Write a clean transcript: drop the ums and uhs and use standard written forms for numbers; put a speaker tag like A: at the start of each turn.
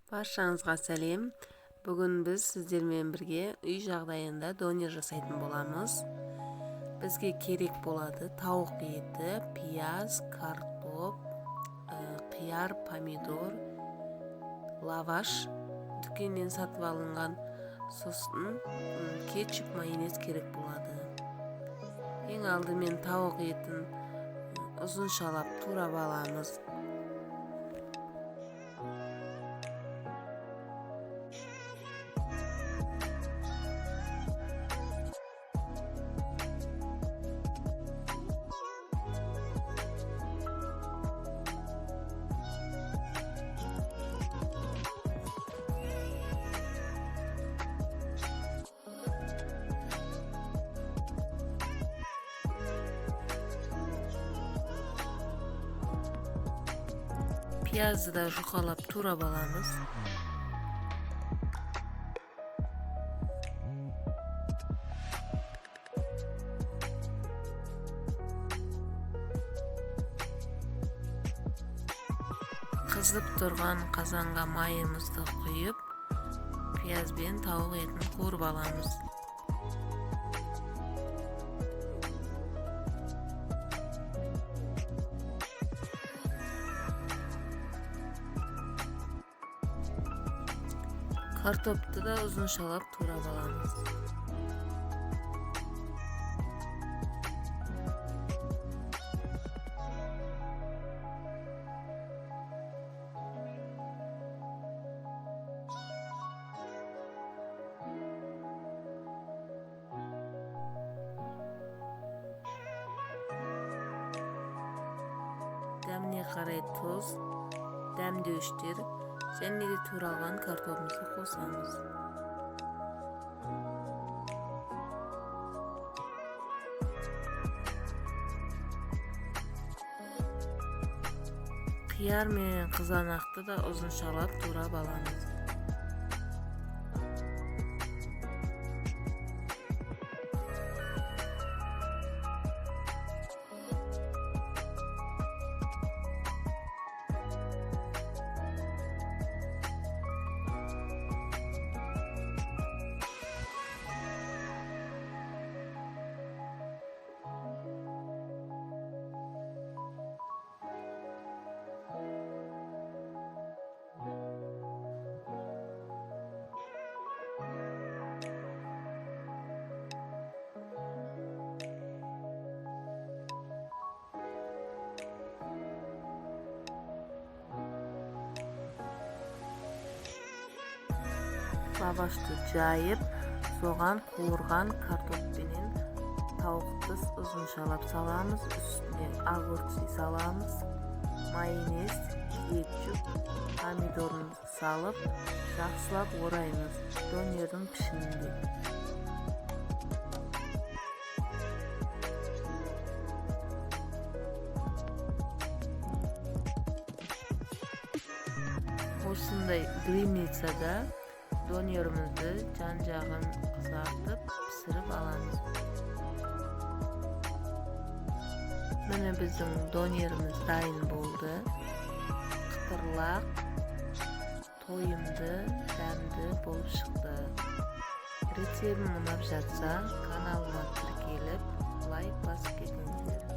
A: Баршаңызға сәлем. Бүгін біз сіздермен бірге үй жағдайында донер жасайтын боламыз. Бізге керек болады тауық еті, пияз, картоп, қияр, помидор, лаваш, дүкеннен сатып алынған сосын кетчуп, майонез керек болады. Ең алдымен тауық етін ұзыншалап турап аламыз. Piyazı da juqalab turab alamız. Kızıp turgan qazanga mayımızды құйып, piyaz ben tavuk etini qurib alamız. Kartoptu da uzunşalap turab alamız. Dämine qaray tuz, dämdöştür және де туралған картопымызды қосамыз. Қияр мен қызанақты да ұзыншалап турап аламыз. Lavaşты jayıp, soğan қуырған картоп менен тауықты ұзыншалап саламыз, үстіне огурцы саламыз, майонез, кетчуп, помидорымызды салып, жақсылап ораймыз. Донердің пішінінде. Осындай гримницада донерімізді жан-жағын қызартып, пісіріп аламыз. Міне біздің донеріміз дайын болды. Қытырлақ, тойымды, дәмді болып шықты. Рецебім ұнап жатса, каналыма тіркеліп, лайк басып кетіңіздер.